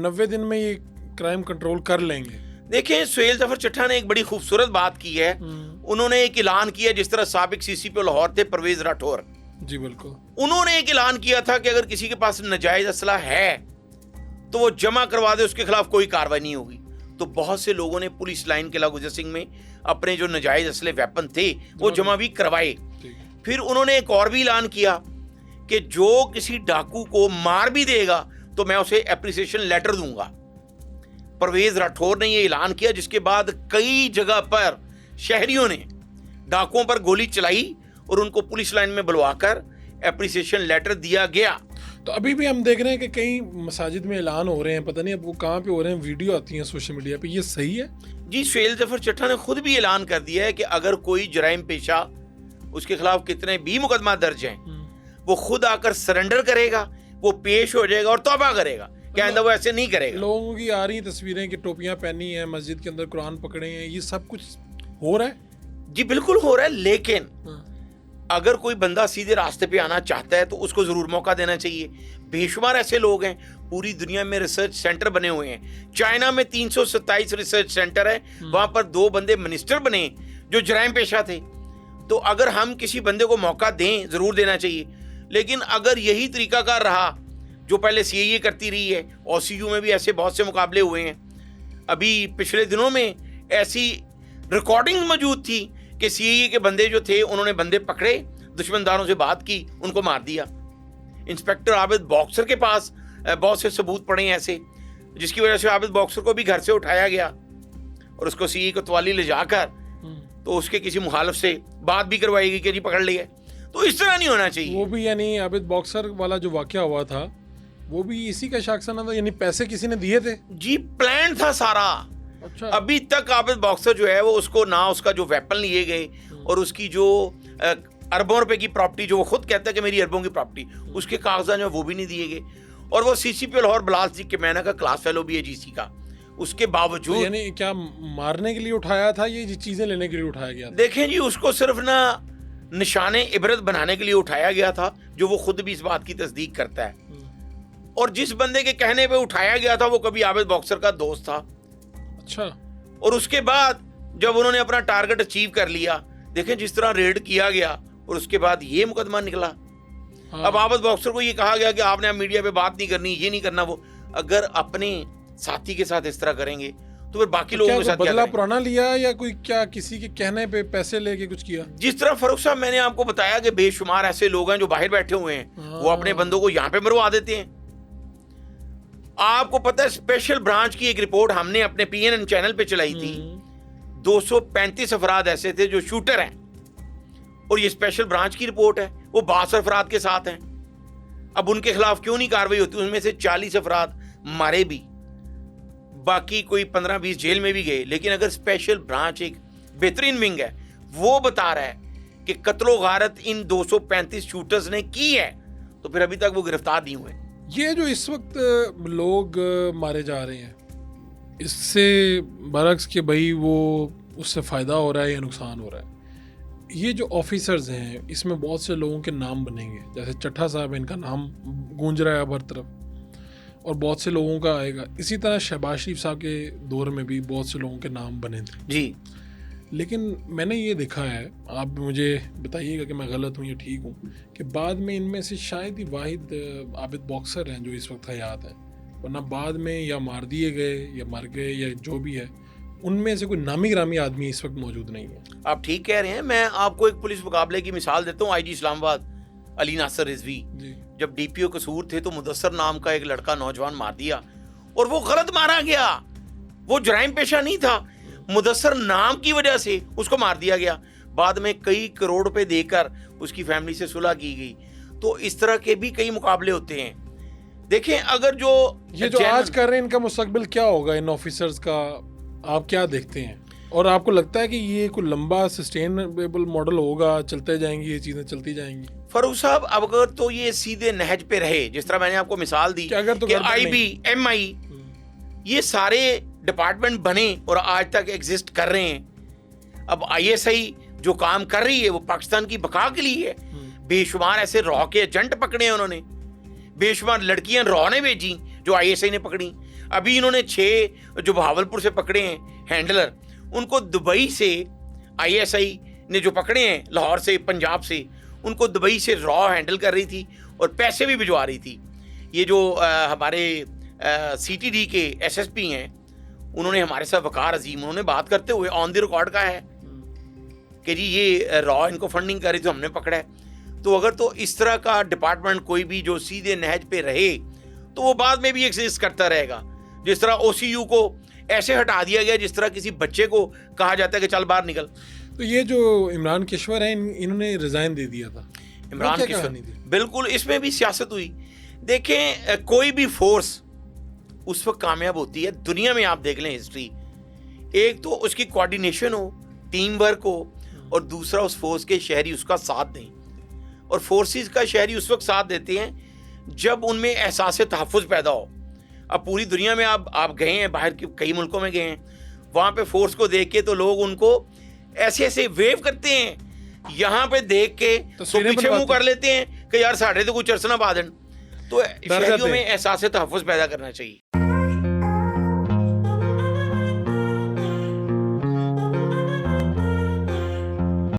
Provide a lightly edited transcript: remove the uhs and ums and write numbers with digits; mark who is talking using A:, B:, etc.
A: 90 दिन में ये क्राइम कंट्रोल कर लेंगे?
B: देखें, सुहेल ज़फर चट्टा ने एक बड़ी खूबसूरत बात की है। उन्होंने एक ऐलान किया, जिस तरह साबिक सीसीपी लाहौर थे परवेज राठौर
A: जी बिल्कुल,
B: उन्होंने एक ऐलान किया था कि अगर किसी के पास नाजायज असला है तो वो जमा करवा दे, उसके खिलाफ कोई कार्रवाई नहीं होगी। तो बहुत से लोगों ने पुलिस लाइन के गुजर सिंह में अपने जो नाजायज असले वेपन थे वो जमा भी करवाए। फिर उन्होंने एक और भी ऐलान किया कि जो किसी डाकू को मार भी देगा तो मैं उसे एप्रिसिएशन लेटर दूंगा। परवेज राठौर ने ये ऐलान किया, जिसके बाद कई जगह पर शहरियों ने डाकुओं पर गोली चलाई और उनको पुलिस लाइन में बुलवाकर एप्रिसिएशन लेटर दिया गया।
A: तो अभी भी हम देख रहे हैं कि कई मसाजिद में ऐलान हो रहे हैं, पता नहीं अब वो कहाँ पे हो रहे हैं, वीडियो आती हैं सोशल मीडिया पे, ये सही है?
B: जी, सुहेल ज़फर चट्टा ने खुद भी ऐलान कर दिया है कि अगर कोई जराइम पेशा, उसके खिलाफ कितने भी मुकदमा दर्ज हैं, वो खुद आकर सरेंडर करेगा, वो पेश हो जाएगा और तौबा करेगा कि आइंदा वो ऐसे नहीं करेगा।
A: लोगों की आ रही तस्वीरें कि टोपियां पहनी है, मस्जिद के अंदर कुरान पकड़े हैं, ये सब कुछ हो रहा है?
B: जी बिल्कुल हो रहा है, लेकिन अगर कोई बंदा सीधे रास्ते पे आना चाहता है तो उसको जरूर मौका देना चाहिए। बेशुमार ऐसे लोग हैं, पूरी दुनिया में रिसर्च सेंटर बने हुए हैं। चाइना में 327 रिसर्च सेंटर है, वहां पर 2 बंदे मिनिस्टर बने जो जराइम पेशा थे। तो अगर हम किसी बंदे को मौका दें, जरूर देना चाहिए। लेकिन अगर यही तरीकाकार रहा जो पहले सीआईए करती रही है, ओसीयू में भी ऐसे बहुत से मुकाबले हुए हैं। अभी पिछले दिनों में ऐसी रिकॉर्डिंग मौजूद थी कि सीआईए के बंदे जो थे, उन्होंने बंदे पकड़े, दुश्मनदारों से बात की, उनको मार दिया। इंस्पेक्टर आबिद बॉक्सर के पास बहुत से सबूत पड़े हैं ऐसे, जिसकी वजह से आबिद बॉक्सर को भी घर से उठाया गया और उसको सीआईए कोतवाली ले जाकर तो उसके किसी मुखालिफ से बात भी करवाएगी कि जी पकड़ लिया। तो इस तरह नहीं होना चाहिए।
A: वो भी यानी आबिद बॉक्सर वाला जो वाकया हुआ था वो भी इसी का शाखसाना था, यानी पैसे किसी ने दिए थे?
B: जी, प्लान था सारा।
A: अच्छा।
B: अभी तक आबिद बॉक्सर जो है वो उसको ना उसका जो वेपन लिए गए और उसकी जो अरबों रुपए की प्रॉपर्टी जो वो खुद कहता है कि मेरी अरबों की प्रॉपर्टी, उसके कागजात जो वो भी नहीं दिए गए। और वो सीसीपी लाहौर बिलाल सिद्दीक के मैना का क्लास फेलो भी है जीसी का, उसके बावजूद।
A: तो यानी क्या मारने के लिए उठाया था, ये चीजें लेने के लिए उठाया गया था?
B: देखें जी, उसको सिर्फ ना निशाने इबरत बनाने के लिए उठाया गया था, जो वो खुद भी इस बात की तस्दीक करता है। और जिस बंदे के कहने पे उठाया गया था वो कभी आबिद बॉक्सर का दोस्त था।
A: अच्छा।
B: और उसके बाद जब उन्होंने अपना टारगेट अचीव कर लिया, देखें जिस तरह रेड किया गया और उसके बाद ये मुकदमा निकला।
A: हाँ।
B: अब आबिद बॉक्सर को ये कहा गया कि आपने मीडिया पे बात नहीं करनी, ये नहीं करना वो। अगर अपने साथी के साथ इस तरह करेंगे तो फिर बाकी लोगों के साथ क्या
A: बदला
B: करें?
A: पुराना लिया या कोई क्या किसी के कहने पे पैसे लेके कुछ किया?
B: जिस तरह फरूख साहब मैंने आपको बताया कि बेशुमार ऐसे लोग हैं जो बाहर बैठे हुए हैं, वो अपने बंदों को यहाँ पे मरवा देते हैं। आपको पता है, स्पेशल ब्रांच की एक रिपोर्ट हमने अपने पीएनएन चैनल पे चलाई थी। 235 अफराद ऐसे थे जो शूटर हैं, और ये स्पेशल ब्रांच की रिपोर्ट है। वो 62 अफराद के साथ हैं। अब उनके खिलाफ क्यों नहीं कार्रवाई होती? उनमें से 40 अफराद मारे भी, बाकी कोई 15-20 जेल में भी गए। लेकिन अगर स्पेशल ब्रांच एक बेहतरीन विंग है, वो बता रहा है कि कत्लो गारत इन 235 शूटर्स ने की है, तो फिर अभी तक वो गिरफ्तार नहीं हुए।
A: ये जो इस वक्त लोग मारे जा रहे हैं, इससे बरक्स के भाई वो उससे फ़ायदा हो रहा है या नुकसान हो रहा है? ये जो ऑफिसर्स हैं, इसमें बहुत से लोगों के नाम बनेंगे, जैसे चट्टा साहब, इनका नाम गूंज रहा है अब हर तरफ, और बहुत से लोगों का आएगा। इसी तरह शहबाज शरीफ साहब के दौर में भी बहुत से लोगों के नाम बने थे
B: जी।
A: लेकिन मैंने ये देखा है, आप मुझे बताइएगा कि मैं गलत हूँ या ठीक हूँ, कि बाद में इनमें से शायद ही वाहिद आबिद बॉक्सर हैं जो इस वक्त हयात हैं, वरना बाद में या मार दिए गए या मर गए या जो भी है, उनमें से कोई नामी ग्रामी आदमी इस वक्त मौजूद नहीं है।
B: आप ठीक कह रहे हैं। मैं आपको एक पुलिस मुकाबले की मिसाल देता हूँ। आईजी इस्लामाबाद अली नासर रिजवी, जब डीपीओ कसूर थे तो मुदस्सर नाम का एक लड़का नौजवान मार दिया, और वो गलत मारा गया, वो जराइम पेशा नहीं था। मुदस्सर नाम की वजह से उसको मार दिया गया। बाद में कई करोड़ रुपए देकर उसकी फैमिली से सुलह की गई। तो इस तरह के भी कई मुकाबले होते हैं। देखें, अगर जो
A: ये जो आज कर रहे हैं, इनका मुस्तकबिल क्या होगा इन ऑफिसर्स का, आप क्या देखते हैं? और आपको लगता है कि ये कोई लंबा सस्टेनेबल मॉडल होगा, चलते जाएंगी ये चीजें, चलती जाएंगी?
B: फरूख साहब, अब अगर तो ये सीधे नहज पे रहे, जिस तरह मैंने आपको मिसाल दी कि आईबी, एमआई, ये सारे डिपार्टमेंट बने और आज तक एग्जिस्ट कर रहे हैं। अब आईएसआई जो काम कर रही है वो पाकिस्तान की बका के लिए है। बेशुमार ऐसे रॉ के एजेंट पकड़े हैं उन्होंने, बेशुमार लड़कियां रॉ ने भेजी जो आईएसआई ने पकड़ी। ابھی انہوں نے 6 جو بہاولپور سے پکڑے ہیں ہینڈلر, ان کو دبئی سے ISI نے جو پکڑے ہیں لاہور سے, پنجاب سے, ان کو دبئی سے را ہینڈل کر رہی تھی اور پیسے بھی بھجوا رہی تھی. یہ جو ہمارے CTD کے SSP ہیں, انہوں نے ہمارے ساتھ وقار عظیم, انہوں نے بات کرتے ہوئے آن دی ریکارڈ کا ہے کہ جی یہ را ان کو فنڈنگ کر رہی تھی, ہم نے پکڑا ہے. تو اگر تو اس طرح کا ڈپارٹمنٹ کوئی بھی جو سیدھے نہج پہ رہے تو وہ بعد میں بھی ایگزسٹ کرتا رہے گا. جس طرح OCU کو ایسے ہٹا دیا گیا جس طرح کسی بچے کو کہا جاتا ہے کہ چل باہر نکل.
A: تو یہ جو عمران کشور ہیں انہوں نے ریزائن دے دیا تھا.
B: عمران کشور بالکل اس میں بھی سیاست ہوئی. دیکھیں کوئی بھی فورس اس وقت کامیاب ہوتی ہے دنیا میں, آپ دیکھ لیں ہسٹری, ایک تو اس کی کوآرڈینیشن ہو, ٹیم ورک ہو, اور دوسرا اس فورس کے شہری اس کا ساتھ دیں. اور فورسز کا شہری اس وقت ساتھ دیتے ہیں جب ان میں احساس تحفظ پیدا ہو. اب پوری دنیا میں آپ گئے ہیں, باہر کے کئی ملکوں میں گئے ہیں, وہاں پہ فورس کو دیکھ کے تو لوگ ان کو ایسے ایسے ویو کرتے ہیں, یہاں پہ دیکھ کے تو پیچھے منہ کر لیتے ہیں کہ یار ساڑھے تو کچھ ارسنا بادن. تو شہریوں میں احساس تحفظ پیدا کرنا چاہیے.